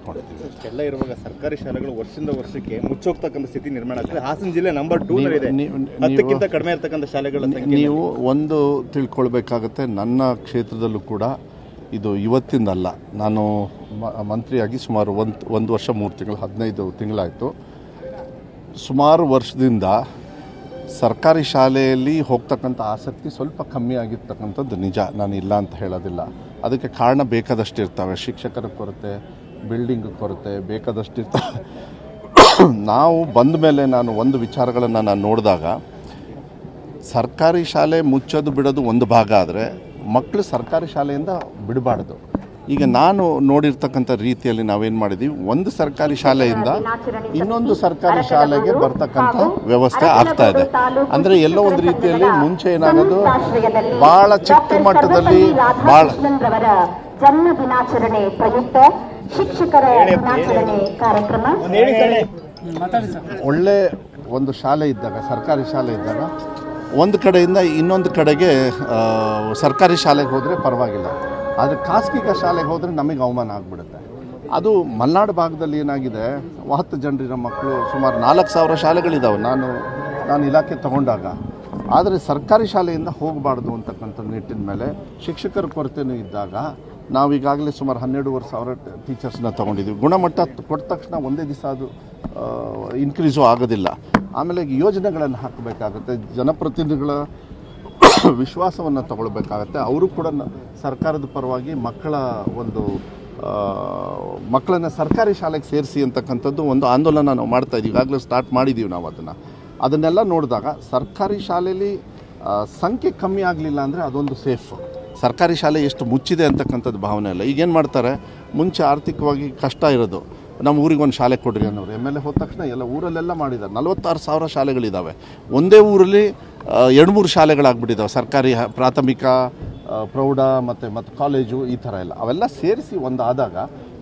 ಮಾಡ್ಕೊಂಡಿದ್ದೀವಿ. ಎಲ್ಲ ಇರುವಾಗ ಸರ್ಕಾರಿ ಶಾಲೆಗಳು ವರ್ಷದಿಂದ ವರ್ಷಕ್ಕೆ ಮುಚ್ಚೋಗ್ತಕ್ಕಂಥ ಸ್ಥಿತಿ ನಿರ್ಮಾಣ ಆಗ್ತದೆ. ಹಾಸನ ಜಿಲ್ಲೆ ನಂಬರ್ 2 ಇದೆ. 10ಕ್ಕಿಂತ ಕಡಿಮೆ ಇರತಕ್ಕಂಥ ಶಾಲೆಗಳ ಸಂಖ್ಯೆ. ನೀವು ಒಂದು ತಿಳ್ಕೊಳ್ಬೇಕಾಗತ್ತೆ, ನನ್ನ ಕ್ಷೇತ್ರದಲ್ಲೂ ಕೂಡ ಇದು ಇವತ್ತಿಂದಲ್ಲ. ನಾನು ಮಂತ್ರಿಯಾಗಿ ಸುಮಾರು ಒಂದು ವರ್ಷ 3 ತಿಂಗಳು 15 ತಿಂಗಳಾಯಿತು. ಸುಮಾರು ವರ್ಷದಿಂದ ಸರ್ಕಾರಿ ಶಾಲೆಯಲ್ಲಿ ಹೋಗ್ತಕ್ಕಂಥ ಆಸಕ್ತಿ ಸ್ವಲ್ಪ ಕಮ್ಮಿ ಆಗಿರ್ತಕ್ಕಂಥದ್ದು ನಿಜ, ನಾನು ಇಲ್ಲ ಅಂತ ಹೇಳೋದಿಲ್ಲ. ಅದಕ್ಕೆ ಕಾರಣ ಬೇಕಾದಷ್ಟು ಇರ್ತವೆ. ಶಿಕ್ಷಕರ ಕೊರತೆ, ಬಿಲ್ಡಿಂಗ್ ಕೊರತೆ ಬೇಕಾದಷ್ಟು ಇರ್ತವೆ. ನಾವು ಬಂದ ಮೇಲೆ ನಾನು ಒಂದು ವಿಚಾರಗಳನ್ನು ನಾನು ನೋಡಿದಾಗ, ಸರ್ಕಾರಿ ಶಾಲೆ ಮುಚ್ಚೋದು ಬಿಡೋದು ಒಂದು ಭಾಗ ಆದರೆ ಮಕ್ಕಳು ಸರ್ಕಾರಿ ಶಾಲೆಯಿಂದ ಬಿಡಬಾರ್ದು. ಈಗ ನಾನು ನೋಡಿರ್ತಕ್ಕಂಥ ರೀತಿಯಲ್ಲಿ ನಾವೇನು ಮಾಡಿದ್ದೀವಿ, ಒಂದು ಸರ್ಕಾರಿ ಶಾಲೆಯಿಂದ ಇನ್ನೊಂದು ಸರ್ಕಾರಿ ಶಾಲೆಗೆ ಬರ್ತಕ್ಕಂಥ ವ್ಯವಸ್ಥೆ ಆಗ್ತಾ ಇದೆ. ಅಂದರೆ ಎಲ್ಲೋ ಒಂದು ರೀತಿಯಲ್ಲಿ ಮುಂಚೆ ಏನಾಗೋದು, ಭಾಳ ಚಿಕ್ಕ ಮಟ್ಟದಲ್ಲಿ ಭಾಳ ಜನ್ಮ ದಿನಾಚರಣೆ ಪ್ರಯುಕ್ತ ಶಿಕ್ಷಕರ ದಿನಾಚರಣೆ ಕಾರ್ಯಕ್ರಮ ಒಳ್ಳೆ ಒಂದು ಶಾಲೆ ಇದ್ದಾಗ, ಸರ್ಕಾರಿ ಶಾಲೆ ಇದ್ದಾಗ ಒಂದು ಕಡೆಯಿಂದ ಇನ್ನೊಂದು ಕಡೆಗೆ ಸರ್ಕಾರಿ ಶಾಲೆಗೆ ಹೋದರೆ ಪರವಾಗಿಲ್ಲ, ಆದರೆ ಖಾಸಗಿ ಶಾಲೆಗೆ ಹೋದರೆ ನಮಗೆ ಅವಮಾನ ಆಗಿಬಿಡುತ್ತೆ. ಅದು ಮಲೆನಾಡು ಭಾಗದಲ್ಲಿ ಏನಾಗಿದೆ, 10 ಜನರಿರೋ ಮಕ್ಕಳು ಸುಮಾರು 4,000 ಶಾಲೆಗಳಿದ್ದಾವೆ ನಾನು ಇಲಾಖೆ ತಗೊಂಡಾಗ. ಆದರೆ ಸರ್ಕಾರಿ ಶಾಲೆಯಿಂದ ಹೋಗಬಾರ್ದು ಅಂತಕ್ಕಂಥ ನಿಟ್ಟಿನ ಮೇಲೆ ಶಿಕ್ಷಕರ ಕೊರತೆಯೂ ಇದ್ದಾಗ ನಾವೀಗಾಗಲೇ ಸುಮಾರು 12,000 ಟೀಚರ್ಸ್ನ ತೊಗೊಂಡಿದ್ದೀವಿ. ಗುಣಮಟ್ಟ ಕೊಟ್ಟ ತಕ್ಷಣ ಒಂದೇ ದಿವಸ ಅದು ಇನ್ಕ್ರೀಸು ಆಗೋದಿಲ್ಲ. ಆಮೇಲೆ ಯೋಜನೆಗಳನ್ನು ಹಾಕಬೇಕಾಗುತ್ತೆ, ಜನಪ್ರತಿನಿಧಿಗಳ ವಿಶ್ವಾಸವನ್ನು ತಗೊಳ್ಬೇಕಾಗತ್ತೆ. ಅವರು ಕೂಡ ಸರ್ಕಾರದ ಪರವಾಗಿ ಮಕ್ಕಳನ್ನು ಸರ್ಕಾರಿ ಶಾಲೆಗೆ ಸೇರಿಸಿ ಅಂತಕ್ಕಂಥದ್ದು ಒಂದು ಆಂದೋಲನ ನಾವು ಮಾಡ್ತಾಯಿದ್ದೀವಿ. ಈಗಾಗಲೇ ಸ್ಟಾರ್ಟ್ ಮಾಡಿದ್ದೀವಿ ನಾವು ಅದನ್ನೆಲ್ಲ ನೋಡಿದಾಗ ಸರ್ಕಾರಿ ಶಾಲೆಯಲ್ಲಿ ಸಂಖ್ಯೆ ಕಮ್ಮಿ ಆಗಲಿಲ್ಲ ಅಂದರೆ ಅದೊಂದು ಸೇಫ್. ಸರ್ಕಾರಿ ಶಾಲೆ ಎಷ್ಟು ಮುಚ್ಚಿದೆ ಅಂತಕ್ಕಂಥದ್ದು ಭಾವನೆ ಇಲ್ಲ. ಈಗೇನು ಮಾಡ್ತಾರೆ, ಮುಂಚೆ ಆರ್ಥಿಕವಾಗಿ ಕಷ್ಟ ಇರೋದು, ನಮ್ಮ ಊರಿಗೆ ಒಂದು ಶಾಲೆ ಕೊಡ್ರಿ ಅನ್ನೋರು. MLA ಹೋದ ತಕ್ಷಣ ಎಲ್ಲ ಊರಲ್ಲೆಲ್ಲ ಮಾಡಿದ್ದಾರೆ. 46,000 ಶಾಲೆಗಳಿದ್ದಾವೆ. ಒಂದೇ ಊರಲ್ಲಿ 2-3 ಶಾಲೆಗಳಾಗ್ಬಿಟ್ಟಿದ್ದಾವೆ, ಸರ್ಕಾರಿ ಪ್ರಾಥಮಿಕ, ಪ್ರೌಢ ಮತ್ತು ಕಾಲೇಜು, ಈ ಥರ ಎಲ್ಲ. ಅವೆಲ್ಲ ಸೇರಿಸಿ ಒಂದಾದಾಗ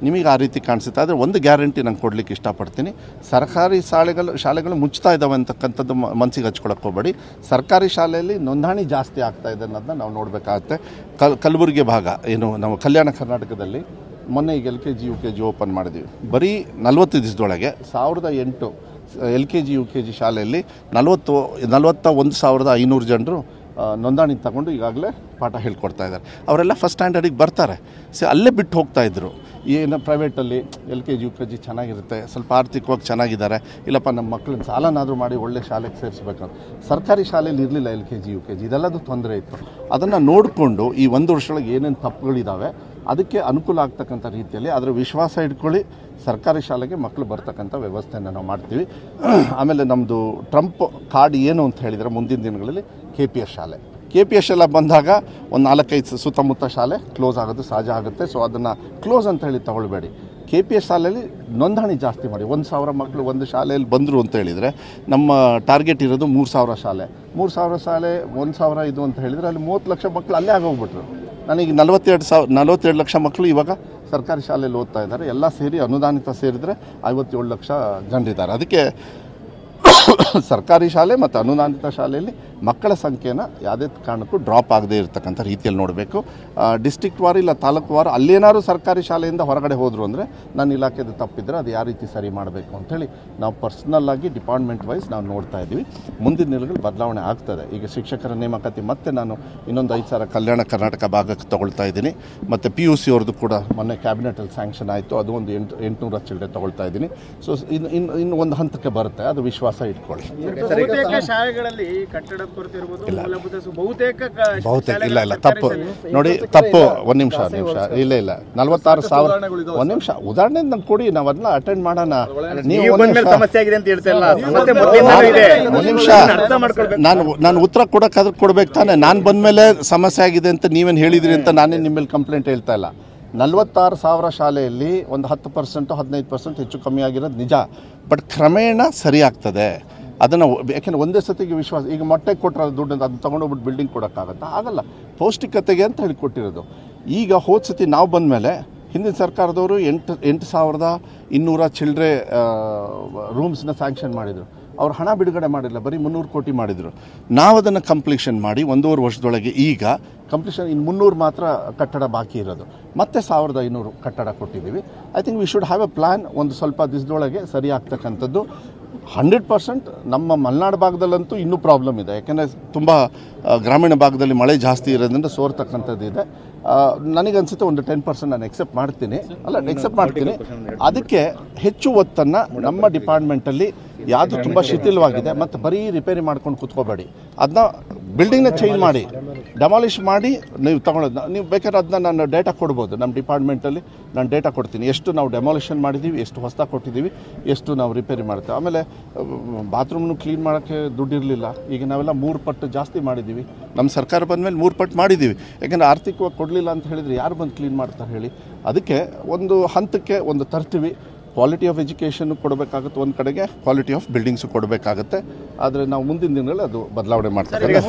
ನಿಮಗೆ ಆ ರೀತಿ ಕಾಣಿಸುತ್ತೆ. ಆದರೆ ಒಂದು ಗ್ಯಾರಂಟಿ ನಾನು ಕೊಡಲಿಕ್ಕೆ ಇಷ್ಟಪಡ್ತೀನಿ, ಸರ್ಕಾರಿ ಶಾಲೆಗಳು ಮುಚ್ತಾ ಇದ್ದಾವೆ ಅಂತಕ್ಕಂಥದ್ದು ಮನಸ್ಸಿಗೆ ಹಚ್ಕೊಳಕ್ಕೆ ಹೋಗಬೇಡಿ. ಸರ್ಕಾರಿ ಶಾಲೆಯಲ್ಲಿ ನೋಂದಣಿ ಜಾಸ್ತಿ ಆಗ್ತಾ ಇದೆ ಅನ್ನೋದನ್ನ ನಾವು ನೋಡಬೇಕಾಗತ್ತೆ. ಕಲಬುರಗಿ ಭಾಗ ಏನು ನಮ್ಮ ಕಲ್ಯಾಣ ಕರ್ನಾಟಕದಲ್ಲಿ ಮೊನ್ನೆ ಈಗ LKG UKG ಓಪನ್ ಮಾಡಿದ್ದೀವಿ. ಬರೀ 40 ದಿವಸದೊಳಗೆ 1,008 LKG UKG ಶಾಲೆಯಲ್ಲಿ 41,500 ಜನರು ನೋಂದಣಿ ತಗೊಂಡು ಈಗಾಗಲೇ ಪಾಠ ಹೇಳ್ಕೊಡ್ತಾ ಇದ್ದಾರೆ. ಅವರೆಲ್ಲ ಫಸ್ಟ್ ಸ್ಟ್ಯಾಂಡರ್ಡಿಗೆ ಬರ್ತಾರೆ. ಅಲ್ಲೇ ಬಿಟ್ಟು ಹೋಗ್ತಾಯಿದ್ರು. ಏನು ಪ್ರೈವೇಟಲ್ಲಿ LKG UKG ಚೆನ್ನಾಗಿರುತ್ತೆ, ಸ್ವಲ್ಪ ಆರ್ಥಿಕವಾಗಿ ಚೆನ್ನಾಗಿದ್ದಾರೆ, ಇಲ್ಲಪ್ಪ ನಮ್ಮ ಮಕ್ಕಳನ್ನ ಸಾಲನಾದರೂ ಮಾಡಿ ಒಳ್ಳೆ ಶಾಲೆಗೆ ಸೇರಿಸ್ಬೇಕಂತ. ಸರ್ಕಾರಿ ಶಾಲೆಯಲ್ಲಿ ಇರಲಿಲ್ಲ LKG UKG, ಇದೆಲ್ಲದು ತೊಂದರೆ ಇತ್ತು. ಅದನ್ನು ನೋಡಿಕೊಂಡು ಈ 1 ವರ್ಷದೊಳಗೆ ಏನೇನು ತಪ್ಪುಗಳಿದ್ದಾವೆ ಅದಕ್ಕೆ ಅನುಕೂಲ ಆಗ್ತಕ್ಕಂಥ ರೀತಿಯಲ್ಲಿ ಅದರ ವಿಶ್ವಾಸ ಇಟ್ಕೊಳ್ಳಿ, ಸರ್ಕಾರಿ ಶಾಲೆಗೆ ಮಕ್ಕಳು ಬರ್ತಕ್ಕಂಥ ವ್ಯವಸ್ಥೆಯನ್ನು ನಾವು ಮಾಡ್ತೀವಿ. ಆಮೇಲೆ ನಮ್ಮದು ಟ್ರಂಪ್ ಕಾರ್ಡ್ ಏನು ಅಂತ ಹೇಳಿದರೆ, ಮುಂದಿನ ದಿನಗಳಲ್ಲಿ KPS ಶಾಲೆ, KPS ಎಲ್ಲ ಬಂದಾಗ ಒಂದು 4-5 ಸುತ್ತಮುತ್ತ ಶಾಲೆ ಕ್ಲೋಸ್ ಆಗೋದು ಸಹಜ ಆಗುತ್ತೆ. ಸೊ ಅದನ್ನು ಕ್ಲೋಸ್ ಅಂತ ಹೇಳಿ ತಗೊಳ್ಬೇಡಿ. KPS ಶಾಲೆಯಲ್ಲಿ ನೋಂದಣಿ ಜಾಸ್ತಿ ಮಾಡಿ. 1,000 ಮಕ್ಕಳು ಒಂದು ಶಾಲೆಯಲ್ಲಿ ಬಂದರು ಅಂತ ಹೇಳಿದರೆ ನಮ್ಮ ಟಾರ್ಗೆಟ್ ಇರೋದು 3,000 ಶಾಲೆ. 3,000 ಶಾಲೆ 1,000 ಇದು ಅಂತ ಹೇಳಿದರೆ ಅಲ್ಲಿ 30 ಲಕ್ಷ ಮಕ್ಕಳು ಅಲ್ಲೇ ಆಗೋಗ್ಬಿಟ್ರು. ನನಗೆ 42 ಲಕ್ಷ ಮಕ್ಕಳು ಇವಾಗ ಸರ್ಕಾರಿ ಶಾಲೆಯಲ್ಲಿ ಓದ್ತಾ ಇದ್ದಾರೆ. ಎಲ್ಲ ಸೇರಿ ಅನುದಾನಿತ ಸೇರಿದರೆ 57 ಲಕ್ಷ ಜನರಿದ್ದಾರೆ. ಅದಕ್ಕೆ ಸರ್ಕಾರಿ ಶಾಲೆ ಮತ್ತು ಅನುದಾನಿತ ಶಾಲೆಯಲ್ಲಿ ಮಕ್ಕಳ ಸಂಖ್ಯೆನ ಯಾವುದೇ ಕಾರಣಕ್ಕೂ ಡ್ರಾಪ್ ಆಗದೇ ಇರತಕ್ಕಂಥ ರೀತಿಯಲ್ಲಿ ನೋಡಬೇಕು. ಡಿಸ್ಟ್ರಿಕ್ಟ್ ವಾರು ಇಲ್ಲ ತಾಲೂಕು ವಾರು ಅಲ್ಲೇನಾದ್ರು ಸರ್ಕಾರಿ ಶಾಲೆಯಿಂದ ಹೊರಗಡೆ ಹೋದರು ಅಂದರೆ ನನ್ನ ಇಲಾಖೆದು ತಪ್ಪಿದ್ರೆ ಅದು ಯಾವ ರೀತಿ ಸರಿ ಮಾಡಬೇಕು ಅಂಥೇಳಿ ನಾವು ಪರ್ಸ್ನಲ್ ಆಗಿ ಡಿಪಾರ್ಟ್ಮೆಂಟ್ ವೈಸ್ ನಾವು ನೋಡ್ತಾ ಇದ್ದೀವಿ. ಮುಂದಿನ ದಿನಗಳು ಬದಲಾವಣೆ ಆಗ್ತದೆ. ಈಗ ಶಿಕ್ಷಕರ ನೇಮಕಾತಿ ಮತ್ತೆ ನಾನು ಇನ್ನೊಂದು 5,000 ಕಲ್ಯಾಣ ಕರ್ನಾಟಕ ಭಾಗಕ್ಕೆ ತಗೊಳ್ತಾ ಇದ್ದೀನಿ. ಮತ್ತು PUC ಅವ್ರದ್ದು ಕೂಡ ಮೊನ್ನೆ ಕ್ಯಾಬಿನೆಟಲ್ಲಿ ಸ್ಯಾಂಕ್ಷನ್ ಆಯಿತು, ಅದು ಒಂದು 800 ಚಿಲ್ಡ್ರೆ ತಗೊಳ್ತಾ ಇದ್ದೀನಿ. ಸೊ ಇನ್ನು ಒಂದು ಹಂತಕ್ಕೆ ಬರುತ್ತೆ, ಅದು ವಿಶ್ವಾಸ ಇಟ್ಕೊಳ್ಳಿ. ಶಾಲೆಗಳಲ್ಲಿ ಕಟ್ಟಡ ಕೊರತೆ ಇರಬಹುದು, ಬಹುತೇಕ ಇಲ್ಲ ತಪ್ಪು ನೋಡಿ, ತಪ್ಪು. ಒಂದು ನಿಮಿಷ ಇಲ್ಲ 46,000 ಒಂದು ನಿಮಿಷ ಉದಾಹರಣೆ ನಂಗೆ ಕೊಡಿ, ನಾವು ಅದನ್ನ ಅಟೆಂಡ್ ಮಾಡೋಣ. ನೀವು ಒಂದು ನಿಮಿಷ ನಾನು ಉತ್ತರ ಕೊಡೋಕ್ಕಾದ್ರೂ ಕೊಡ್ಬೇಕು ತಾನೆ. ನಾನು ಬಂದ್ಮೇಲೆ ಸಮಸ್ಯೆ ಆಗಿದೆ ಅಂತ ನೀವೇನು ಹೇಳಿದ್ರಿ ಅಂತ ನಾನೇ ನಿಮ್ಮಲ್ಲಿ ಕಂಪ್ಲೇಂಟ್ ಹೇಳ್ತಾ ಇಲ್ಲ. 46,000 ಶಾಲೆಯಲ್ಲಿ ಒಂದು 10% 15% ಹೆಚ್ಚು ಕಮ್ಮಿ ಆಗಿರೋದು ನಿಜ. ಬಟ್ ಕ್ರಮೇಣ ಸರಿ ಆಗ್ತದೆ. ಅದನ್ನು ಯಾಕೆಂದರೆ ಒಂದೇ ಸತಿಗೆ ವಿಶ್ವಾಸ. ಈಗ ಮೊಟ್ಟೆಗೆ ಕೊಟ್ಟರೆ ದುಡ್ಡು ಅದನ್ನು ತೊಗೊಂಡೋಗ್ಬಿಟ್ಟು ಬಿಲ್ಡಿಂಗ್ ಕೊಡೋಕ್ಕಾಗತ್ತಾ? ಆಗಲ್ಲ. ಪೌಷ್ಟಿಕತೆಗೆ ಅಂತ ಹೇಳಿ ಕೊಟ್ಟಿರೋದು. ಈಗ ಹೋದ ಸತಿ ನಾವು ಬಂದ ಮೇಲೆ ಹಿಂದಿನ ಸರ್ಕಾರದವರು 8,200 ಚಿಲ್ಡ್ರೆ ರೂಮ್ಸ್ನ ಸ್ಯಾಂಕ್ಷನ್ ಮಾಡಿದರು. ಅವ್ರು ಹಣ ಬಿಡುಗಡೆ ಮಾಡಿಲ್ಲ, ಬರೀ 300 ಕೋಟಿ ಮಾಡಿದರು. ನಾವು ಅದನ್ನು ಕಂಪ್ಲೀಷನ್ ಮಾಡಿ 1.5 ವರ್ಷದೊಳಗೆ ಈಗ ಕಂಪ್ಲೀಷನ್ ಇನ್ನು 300 ಮಾತ್ರ ಕಟ್ಟಡ ಬಾಕಿ ಇರೋದು, ಮತ್ತೆ 1500 ಕಟ್ಟಡ ಕೊಟ್ಟಿದ್ದೀವಿ. I think we should have A plan. ಒಂದು ಸ್ವಲ್ಪ ದಿವಸದೊಳಗೆ ಸರಿ ಆಗ್ತಕ್ಕಂಥದ್ದು 100%. ನಮ್ಮ ಮಲೆನಾಡು ಭಾಗದಲ್ಲಂತೂ ಇನ್ನೂ ಪ್ರಾಬ್ಲಮ್ ಇದೆ, ಯಾಕೆಂದರೆ ತುಂಬ ಗ್ರಾಮೀಣ ಭಾಗದಲ್ಲಿ ಮಳೆ ಜಾಸ್ತಿ ಇರೋದ್ರಿಂದ ಸೋರ್ತಕ್ಕಂಥದ್ದು ಇದೆ. ನನಗನ್ಸುತ್ತೆ ಒಂದು 10% ನಾನು ಎಕ್ಸೆಪ್ಟ್ ಮಾಡ್ತೀನಿ, ಅದಕ್ಕೆ ಹೆಚ್ಚು ಒತ್ತನ್ನು ನಮ್ಮ ಡಿಪಾರ್ಟ್ಮೆಂಟಲ್ಲಿ ಯಾವುದು ತುಂಬ ಶಿಥಿಲವಾಗಿದೆ ಮತ್ತು ಬರೀ ರಿಪೇರಿ ಮಾಡ್ಕೊಂಡು ಕೂತ್ಕೋಬೇಡಿ, ಅದನ್ನ ಬಿಲ್ಡಿಂಗ್ನ ಚೇಂಜ್ ಮಾಡಿ ಡೆಮಾಲಿಷ್ ಮಾಡಿ ನೀವು ತೊಗೊಳೋದು. ನೀವು ಬೇಕಾದ್ರೆ ಅದನ್ನ ನಾನು ಡೇಟಾ ಕೊಡ್ಬೋದು, ನಮ್ಮ ಡಿಪಾರ್ಟ್ಮೆಂಟಲ್ಲಿ ನಾನು ಡೇಟಾ ಕೊಡ್ತೀನಿ, ಎಷ್ಟು ನಾವು ಡೆಮಾಲಿಷನ್ ಮಾಡಿದ್ದೀವಿ, ಎಷ್ಟು ಹೊಸದಾಗಿ ಕೊಟ್ಟಿದ್ದೀವಿ, ಎಷ್ಟು ನಾವು ರಿಪೇರಿ ಮಾಡ್ತೇವೆ. ಆಮೇಲೆ ಬಾತ್ರೂಮ್ನು ಕ್ಲೀನ್ ಮಾಡೋಕ್ಕೆ ದುಡ್ಡಿರಲಿಲ್ಲ, ಈಗ ನಾವೆಲ್ಲ 3 ಪಟ್ಟು ಜಾಸ್ತಿ ಮಾಡಿದ್ದೀವಿ. ನಮ್ಮ ಸರ್ಕಾರ ಬಂದಮೇಲೆ 3 ಪಟ್ಟು ಮಾಡಿದ್ದೀವಿ, ಯಾಕೆಂದರೆ ಆರ್ಥಿಕವಾಗಿ ಕೊಡಲಿಲ್ಲ ಅಂತ ಹೇಳಿದರೆ ಯಾರು ಬಂದು ಕ್ಲೀನ್ ಮಾಡ್ತಾರೆ ಹೇಳಿ. ಅದಕ್ಕೆ ಒಂದು ಹಂತಕ್ಕೆ ಒಂದು ತರ್ತೀವಿ. ಕ್ವಾಲಿಟಿ ಆಫ್ ಎಜುಕೇಷನ್ ಕೊಡಬೇಕಾಗುತ್ತೆ ಒಂದು ಕಡೆಗೆ, ಕ್ವಾಲಿಟಿ ಆಫ್ ಬಿಲ್ಡಿಂಗ್ಸು ಕೊಡಬೇಕಾಗುತ್ತೆ. ಆದರೆ ನಾವು ಮುಂದಿನ ದಿನಗಳಲ್ಲಿ ಅದು ಬದಲಾವಣೆ ಮಾಡ್ತಾರೆ.